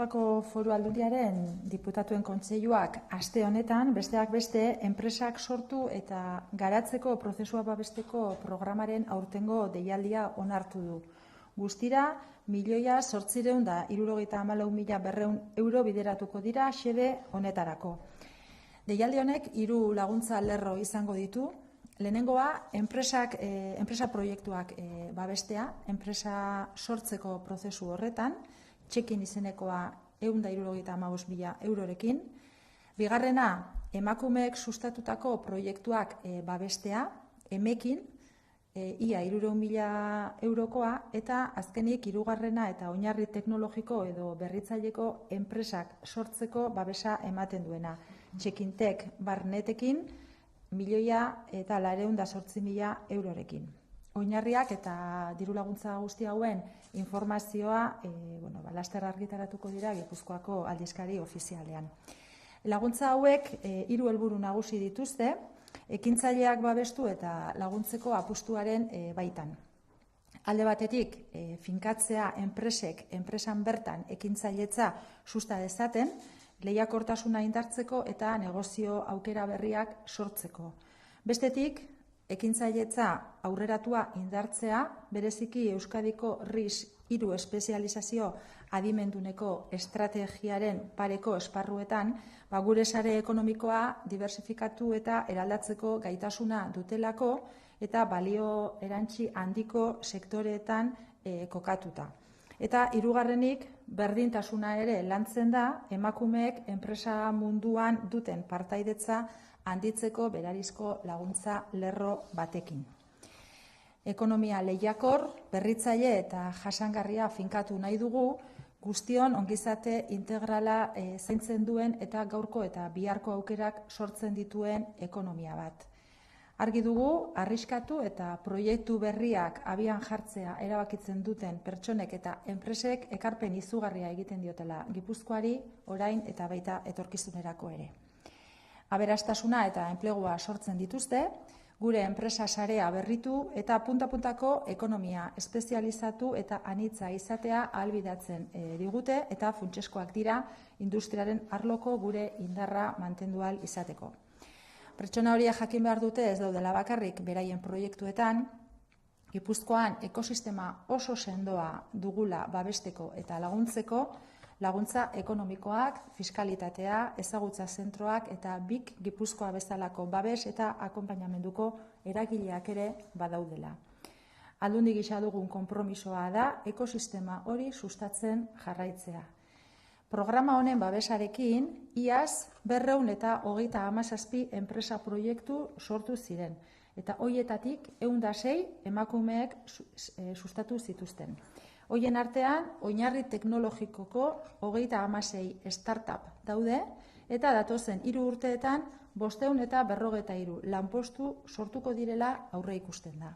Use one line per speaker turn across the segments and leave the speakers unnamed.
Gipuzkoako Foru Aldundiaren Diputatuen Kontseiluak aste honetan besteak beste enpresak sortu eta garatzeko prozesua babesteko programaren aurtengo deialdia onartu du. Guztira, 1.874.200 euro bideratuko dira xede honetarako. Deialdi honek 3 laguntza lerro izango ditu. Lehenengoa, enpresa proiektuak babestea, enpresa sortzeko prozesu horretan, txekin izenekoa 175.000 eurorekin. Bigarrena, emakumeek sustatutako proiektuak babestea, emekin, ia 300.000 eurokoa, eta azkenik hirugarrena eta oinarri teknologiko edo berritzaileko enpresak sortzeko babesa ematen duena. Txekintek barnetekin, 1.908.000 eurorekin. Oinarriak eta diru laguntza guzti hauen informazioa laster argitaratuko dira Gipuzkoako aldizkari ofizialean. Laguntza hauek 3 helburu nagusi dituzte, ekintzaileak babestu eta laguntzeko apustuaren baitan. Alde batetik, finkatzea enpresan bertan ekintzailetza susta dezaten, lehiakortasuna indartzeko eta negozio aukera berriak sortzeko. Bestetik, ekintzailetza aurreratua indartzea, bereziki Euskadiko RIS 3 espezializazio adimenduneko estrategiaren pareko esparruetan, gure sare ekonomikoa diversifikatu eta eraldatzeko gaitasuna dutelako eta balio erantzi handiko sektoreetan kokatuta. Eta hirugarrenik, berdintasuna ere lantzen da, emakumeek enpresa munduan duten partaidetza handitzeko berarizko laguntza lerro batekin. Ekonomia lehiakor, berritzaile eta jasangarria finkatu nahi dugu, guztion ongizate integrala zaintzen duen eta gaurko eta biharko aukerak sortzen dituen ekonomia bat. Argi dugu, arriskatu eta proiektu berriak abian jartzea erabakitzen duten pertsonek eta enpresek ekarpen izugarria egiten diotela Gipuzkoari, orain eta baita etorkizunerako ere. Aberastasuna eta enplegua sortzen dituzte, gure enpresa sarea berritu eta punta-puntako ekonomia espezializatu eta anitza izatea ahalbidetzen digute eta funtseskoak dira industriaren arloko gure indarra mantendu ahal izateko. Pertsona horiek jakin behar dute ez daudela bakarrik beraien proiektuetan, Gipuzkoan ekosistema oso sendoa dugula babesteko eta laguntzeko, laguntza ekonomikoak, fiskalitatea, ezagutza zentroak eta BIK Gipuzkoa bezalako babes eta akonpainamenduko eragileak ere badaudela. Aldundi gisa dugun konpromisoa da ekosistema hori sustatzen jarraitzea. Programa honen babesarekin, iaz 237 enpresa proiektu sortu ziren, eta hoietatik 106 emakumeek sustatu zituzten. Hoien artean, oinarri teknologikoko 36 startup daude, eta datozen 3 urteetan 543 lanpostu sortuko direla aurreikusten da.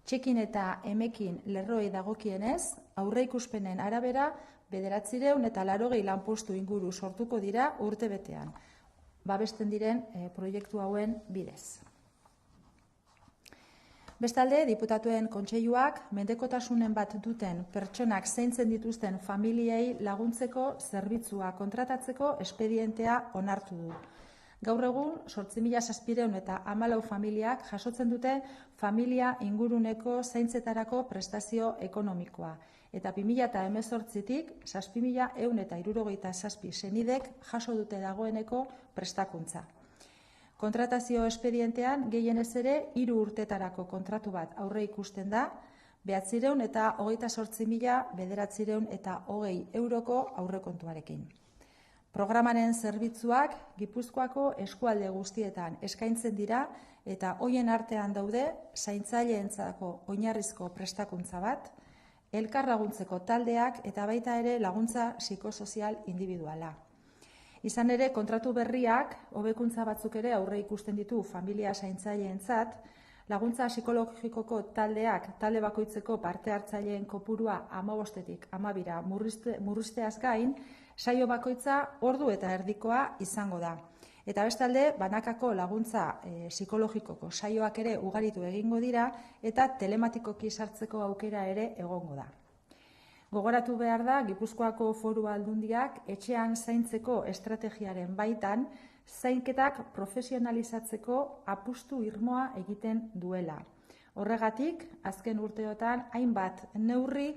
Txekin eta emekin lerroei dagokienez, aurreikuspenen arabera 980 lanpostu inguru sortuko dira urtebetean, babesten diren proiektu hauen bidez. Bestalde, Diputatuen Kontseiluak mendekotasunen bat duten pertsonak zaintzen dituzten familiei laguntzeko zerbitzua kontratatzeko espedientea onartu du. Gaur egun, 8.714 familiak jasotzen dute familia inguruneko zaintzetarako prestazio ekonomikoa, eta 2018tik 7.167 senidek jaso dute dagoeneko prestakuntza. Kontratazio espedientean gehienez ere 3 urtetarako kontratu bat aurre ikusten da, 928.920 euroko aurrekontuarekin. Programaren zerbitzuak Gipuzkoako eskualde guztietan eskaintzen dira eta hoien artean daude zaintzaileentzako oinarrizko prestakuntza bat, elkarlaguntzeko taldeak eta baita ere laguntza psikosozial individuala. Izan ere, kontratu berriak, hobekuntza batzuk ere aurre ikusten ditu familia zaintzaileentzat, laguntza psikologikoko taldeak, talde bakoitzeko parte hartzaileen kopurua 15-tik 12 murrizteaz gain, saio bakoitza ordu eta erdikoa izango da. Eta bestalde, banakako laguntza psikologikoko saioak ere ugaritu egingo dira eta telematikoki sartzeko aukera ere egongo da. Gogoratu behar da, Gipuzkoako Foru Aldundiak etxean zaintzeko estrategiaren baitan zainketak profesionalizatzeko apustu irmoa egiten duela. Horregatik, azken urteotan hainbat neurri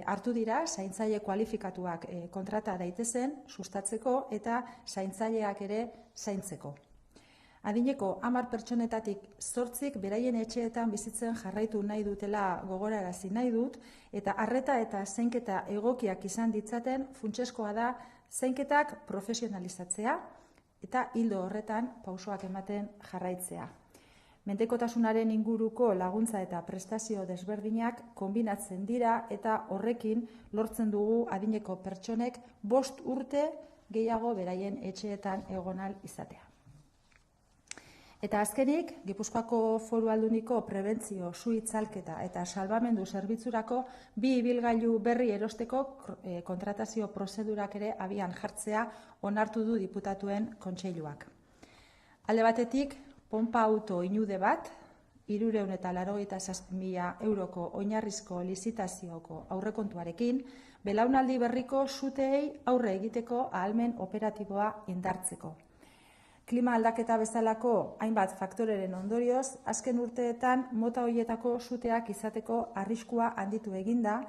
hartu dira zaintzaile kualifikatuak kontrata daitezen sustatzeko eta zaintzaileak ere zaintzeko. Adineko 10 pertsonetatik 8 beraien etxeetan bizitzen jarraitu nahi dutela gogorarazi nahi dut, eta arreta eta zainketa egokiak izan ditzaten funtsezkoa da zainketak profesionalizatzea eta ildo horretan pausoak ematen jarraitzea. Mendekotasunaren inguruko laguntza eta prestazio desberdinak konbinatzen dira eta horrekin lortzen dugu adineko pertsonek 5 urte gehiago beraien etxeetan egon ahal izatea. Eta azkenik, Gipuzkoako Foru Aldundiko prebentzio, su-itzalketa eta salbamendu zerbitzurako 2 ibilgailu berri erosteko kontratazio prozedurak ere abian jartzea onartu du diputatuen kontseiluak. Alde batetik, ponpa auto inude bat, 387.000 euroko oinarrizko lizitazioko aurrekontuarekin, belaunaldi berriko suteei aurre egiteko ahalmen operatiboa indartzeko. Klima aldaketa bezalako hainbat faktoreren ondorioz, azken urteetan mota horietako suteak izateko arriskua handitu eginda,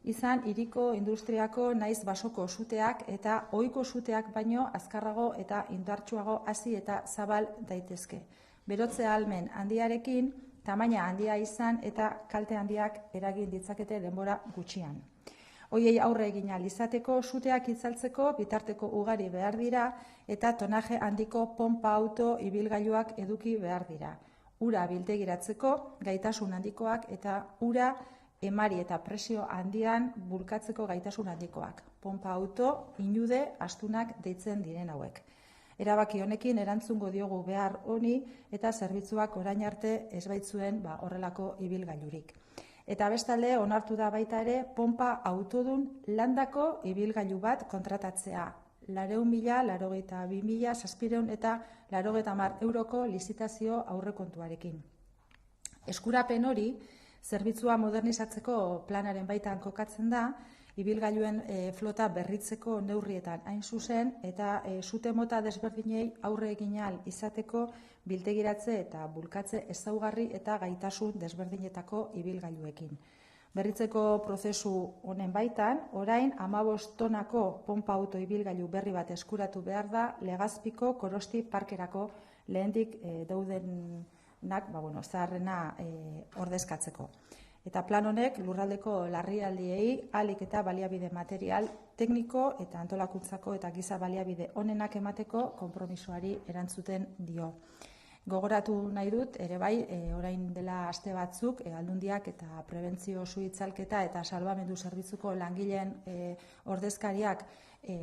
izan hiriko industriako naiz basoko suteak eta ohiko suteak baino azkarrago eta indartsuago hasi eta zabal daitezke. Berotze ahalmen handiarekin, tamaina handia izan eta kalte handiak eragin ditzakete denbora gutxian. Hoiei aurre egin ahal izateko suteak itzaltzeko bitarteko ugari behar dira eta tonaje handiko ponpa auto ibilgailuak eduki behar dira. Ura biltegiratzeko gaitasun handikoak eta ura emari eta presio handian bulkatzeko gaitasun handikoak. Ponpa auto inude astunak deitzen diren hauek. Erabaki honekin erantzungo diogu behar honi eta zerbitzuak orain arte ez baitzuen horrelako ibilgailurik. Eta bestalde onartu da baita ere ponpa autodun landako ibilgailu bat kontratatzea. 400.000, 82.000, 700 eta 90 euroko lizitazio aurrekontuarekin. Eskurapen hori, zerbitzua modernizatzeko planaren baitan kokatzen da, ibilgailuen flota berritzeko neurrietan hain zuzen eta sute mota desberdinei aurre egin ahal izateko biltegiratze eta bulkatze ezaugarri eta gaitasun desberdinetako ibilgailuekin. Berritzeko prozesu honen baitan, orain 15 tonako ponpa auto ibilgailu berri bat eskuratu behar da Legazpiko Korosti parkerako lehendik daudenak zaharrena ordezkatzeko. Eta plan honek lurraldeko larrialdiei ahalik eta baliabide material, tekniko eta antolakuntzako eta giza baliabide onenak emateko konpromisoari erantzuten dio. Gogoratu nahi dut, ere bai, orain dela aste batzuk, Aldundiak eta prebentzio su-itzalketa eta salbamendu zerbitzuko langileen ordezkariak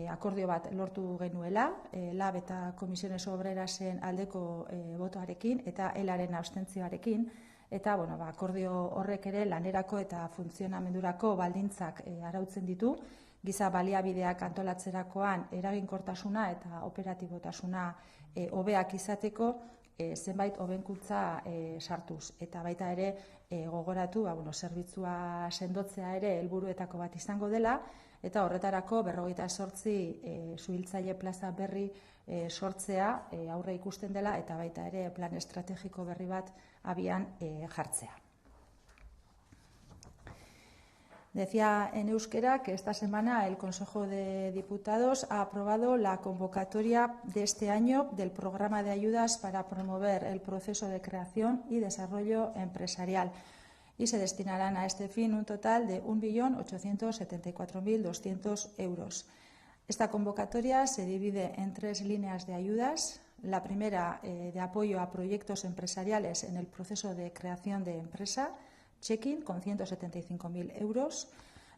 akordio bat lortu genuela, LAB eta Komisiones Obrerasen aldeko botoarekin eta ELAren abstentzioarekin, eta akordio horrek ere lanerako eta funtzionamendurako baldintzak arautzen ditu, giza baliabideak antolatzerakoan eraginkortasuna eta operatibotasuna hobeak izateko zenbait hobekuntza sartuz. Eta baita ere gogoratu zerbitzua sendotzea ere helburuetako bat izango dela, eta horretarako 58 suhiltzaile plaza berri sortzea aurre ikusten dela eta baita ere plan estrategiko berri bat abian jartzea. Decía en euskera que esta semana el Consejo de Diputados ha aprobado la convocatoria de este año del programa de ayudas para promover el proceso de creación y desarrollo empresarial y se destinarán a este fin un total de 1.874.200 euros. Esta convocatoria se divide en 3 líneas de ayudas. La primera de apoyo a proyectos empresariales en el proceso de creación de empresa, Checking, con 175.000 euros.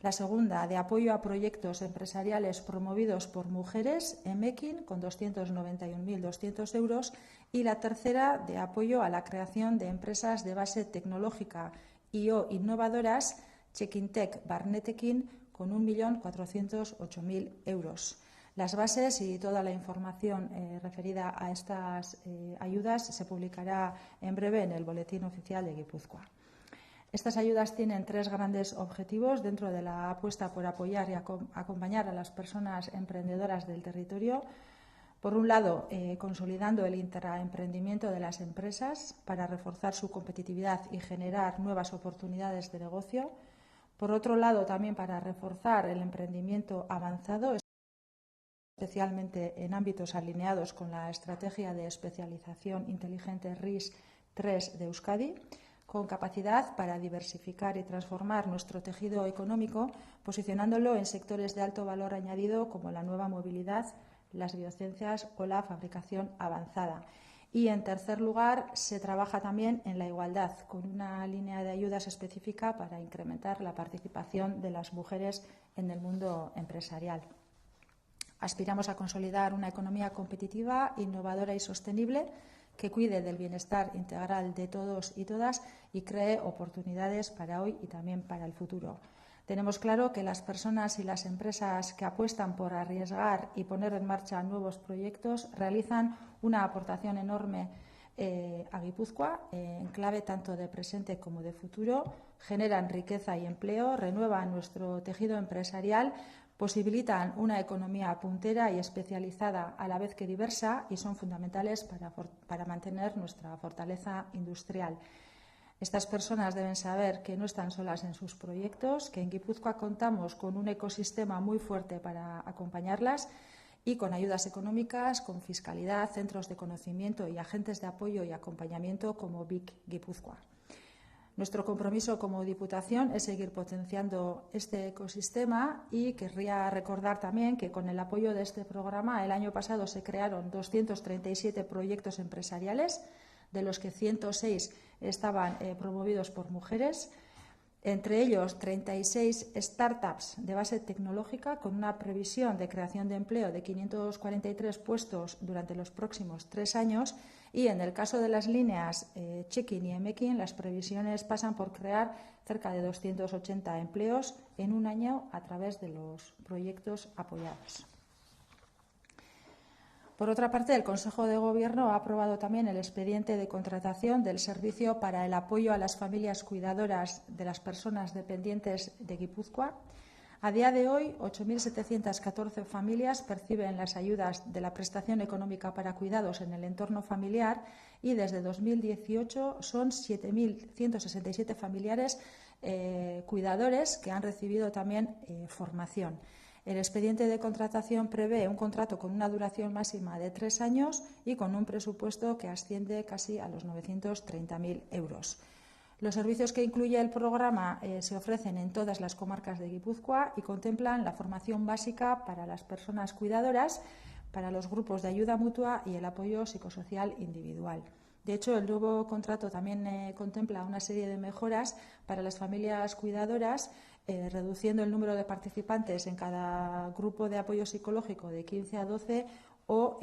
La segunda, de apoyo a proyectos empresariales promovidos por mujeres, Emekin, con 291.200 euros. Y la tercera, de apoyo a la creación de empresas de base tecnológica y o innovadoras, Checking Tech Barnetekin, con 1.408.000 euros. Las bases y toda la información referida a estas ayudas se publicará en breve en el Boletín Oficial de Guipúzcoa. Estas ayudas tienen tres grandes objetivos dentro de la apuesta por apoyar y acompañar a las personas emprendedoras del territorio. Por un lado, consolidando el intraemprendimiento de las empresas para reforzar su competitividad y generar nuevas oportunidades de negocio. Por otro lado, también para reforzar el emprendimiento avanzado, especialmente en ámbitos alineados con la estrategia de especialización inteligente RIS3 de Euskadi, con capacidad para diversificar y transformar nuestro tejido económico, posicionándolo en sectores de alto valor añadido como la nueva movilidad, las biociencias o la fabricación avanzada. Y, en tercer lugar, se trabaja también en la igualdad, con una línea de ayudas específica para incrementar la participación de las mujeres en el mundo empresarial. Aspiramos a consolidar una economía competitiva, innovadora y sostenible que cuide del bienestar integral de todos y todas y cree oportunidades para hoy y también para el futuro. Tenemos claro que las personas y las empresas que apuestan por arriesgar y poner en marcha nuevos proyectos realizan una aportación enorme a Guipúzcoa, en clave tanto de presente como de futuro, generan riqueza y empleo, renuevan nuestro tejido empresarial, posibilitan una economía puntera y especializada a la vez que diversa y son fundamentales para mantener nuestra fortaleza industrial. Estas personas deben saber que no están solas en sus proyectos, que en Guipúzcoa contamos con un ecosistema muy fuerte para acompañarlas y con ayudas económicas, con fiscalidad, centros de conocimiento y agentes de apoyo y acompañamiento como BIC Guipúzcoa. Nuestro compromiso como Diputación es seguir potenciando este ecosistema y querría recordar también que con el apoyo de este programa el año pasado se crearon 237 proyectos empresariales, de los que 106 estaban promovidos por mujeres, entre ellos 36 startups de base tecnológica con una previsión de creación de empleo de 543 puestos durante los próximos 3 años y en el caso de las líneas Check-in y Emekin las previsiones pasan por crear cerca de 280 empleos en un año a través de los proyectos apoyados. Por otra parte, el Consejo de Gobierno ha aprobado también el expediente de contratación del Servicio para el Apoyo a las Familias Cuidadoras de las Personas Dependientes de Guipúzcoa. A día de hoy, 8.714 familias perciben las ayudas de la prestación económica para cuidados en el entorno familiar y desde 2018 son 7.167 familiares cuidadores que han recibido también formación. El expediente de contratación prevé un contrato con una duración máxima de 3 años y con un presupuesto que asciende casi a los 930.000 euros. Los servicios que incluye el programa se ofrecen en todas las comarcas de Guipúzcoa y contemplan la formación básica para las personas cuidadoras, para los grupos de ayuda mutua y el apoyo psicosocial individual. De hecho, el nuevo contrato también contempla una serie de mejoras para las familias cuidadoras, reduciendo el número de participantes en cada grupo de apoyo psicológico de 15 a 12 o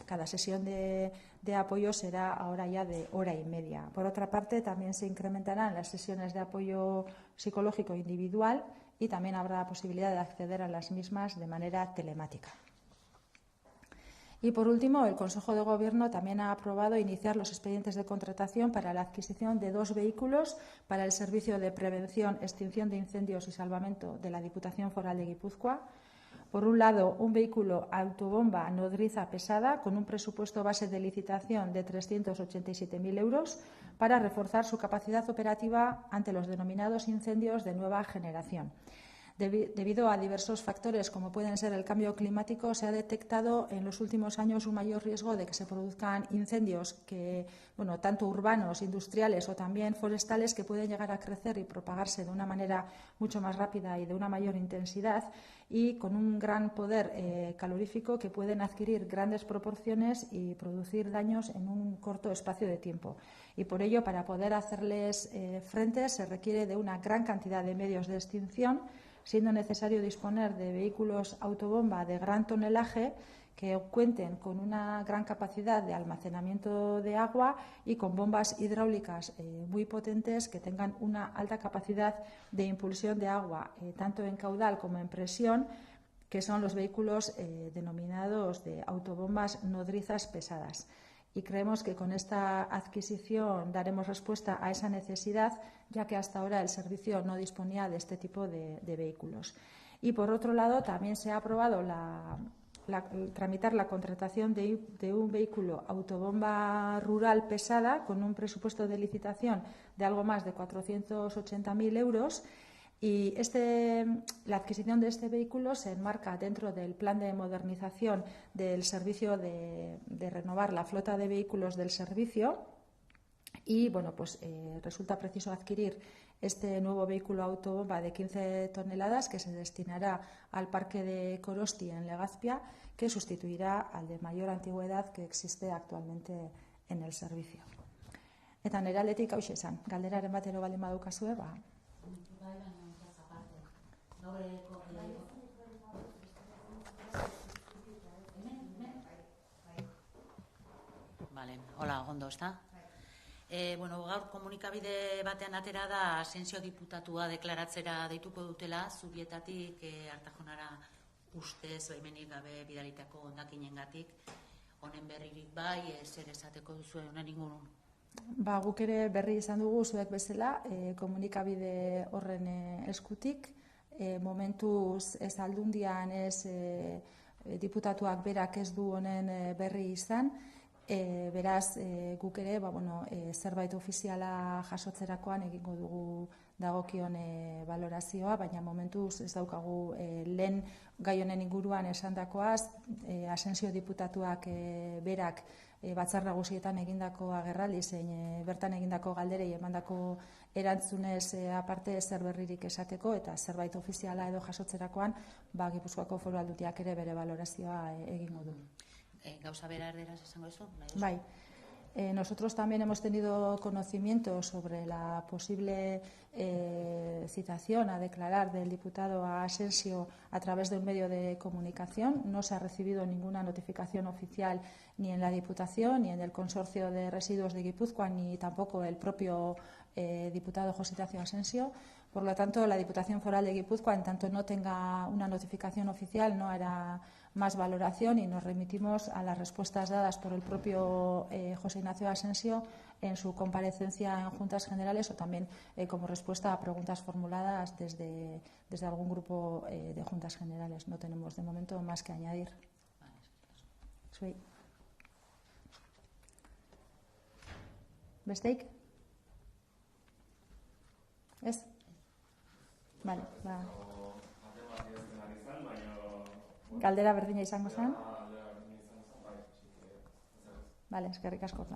cada sesión de apoyo será ahora ya de hora y media. Por otra parte, también se incrementarán las sesiones de apoyo psicológico individual y también habrá la posibilidad de acceder a las mismas de manera telemática. Y, por último, el Consejo de Gobierno también ha aprobado iniciar los expedientes de contratación para la adquisición de 2 vehículos para el Servicio de Prevención, Extinción de Incendios y Salvamento de la Diputación Foral de Guipúzcoa. Por un lado, un vehículo autobomba nodriza pesada con un presupuesto base de licitación de 387.000 euros para reforzar su capacidad operativa ante los denominados incendios de nueva generación. Debido a diversos factores, como pueden ser el cambio climático, se ha detectado en los últimos años un mayor riesgo de que se produzcan incendios tanto urbanos, industriales o también forestales, que pueden llegar a crecer y propagarse de una manera mucho más rápida y de una mayor intensidad y con un gran poder calorífico que pueden adquirir grandes proporciones y producir daños en un corto espacio de tiempo. Y por ello, para poder hacerles frente, se requiere de una gran cantidad de medios de extinción, siendo necesario disponer de vehículos autobomba de gran tonelaje que cuenten con una gran capacidad de almacenamiento de agua y con bombas hidráulicas muy potentes que tengan una alta capacidad de impulsión de agua, tanto en caudal como en presión, que son los vehículos denominados de autobombas nodrizas pesadas. y creemos que con esta adquisición daremos respuesta a esa necesidad, ya que hasta ahora el servicio no disponía de este tipo de vehículos. Y por otro lado, también se ha aprobado tramitar la contratación de un vehículo autobomba rural pesada con un presupuesto de licitación de algo más de 480.000 euros. Y la adquisición de este vehículo se enmarca dentro del plan de modernización del servicio de renovar la flota de vehículos del servicio. Y bueno, pues resulta preciso adquirir este nuevo vehículo autobomba de 15 toneladas que se destinará al parque de Korosti en Legazpia, que sustituirá al de mayor antigüedad que existe actualmente en el servicio. Eta nire aldetik hauxe esan, galderaren batero baldin badukazue, ba.
Vale, hola, ondo, ezta? Bueno, gaur komunikabide batean atera da Asensio diputatua deklaratzera deituko dutela, zubietatik Artajonara ustez baimenik gabe bidalitako hondakinengatik. Honen berririk bai, zer esateko duzu honen ingurun?
Ba, guk ere berri izan dugu zuek bezala, komunikabide horren eskutik, momentuz ez aldundian, ez diputatuak berak ez du honen berri izan, beraz guk ere zerbait ofiziala jasotzerakoan egingo dugu dagokion balorazioa, baina momentuz ez daukagu lehen gai honen inguruan esandakoaz, Asensio diputatuak berak batzar nagusietan egindako agerraldi zein bertan egindako galderei emandako erantzunez aparte zer berririk esateko eta zerbait ofiziala edo jasotzerakoan Gipuzkoako Foru Aldundiak ere bere balorazioa egingo du.
Gauza bera erderaz esango duzu?
Bai. Nosotros también hemos tenido conocimiento sobre la posible citación a declarar del diputado a Asensio a través de un medio de comunicación. No se ha recibido ninguna notificación oficial ni en la Diputación, ni en el Consorcio de Residuos de Guipúzcoa, ni tampoco el propio diputado José Ignacio Asensio. Por lo tanto, la Diputación Foral de Guipúzcoa, en tanto no tenga una notificación oficial, no hará más valoración y nos remitimos a las respuestas dadas por el propio José Ignacio Asensio en su comparecencia en Juntas Generales o también como respuesta a preguntas formuladas desde algún grupo de Juntas Generales. No tenemos de momento más que añadir. Sí. Besteik? Ez? Vale, ba. Galdera berdina izango zen? Vale, eskerrik asko.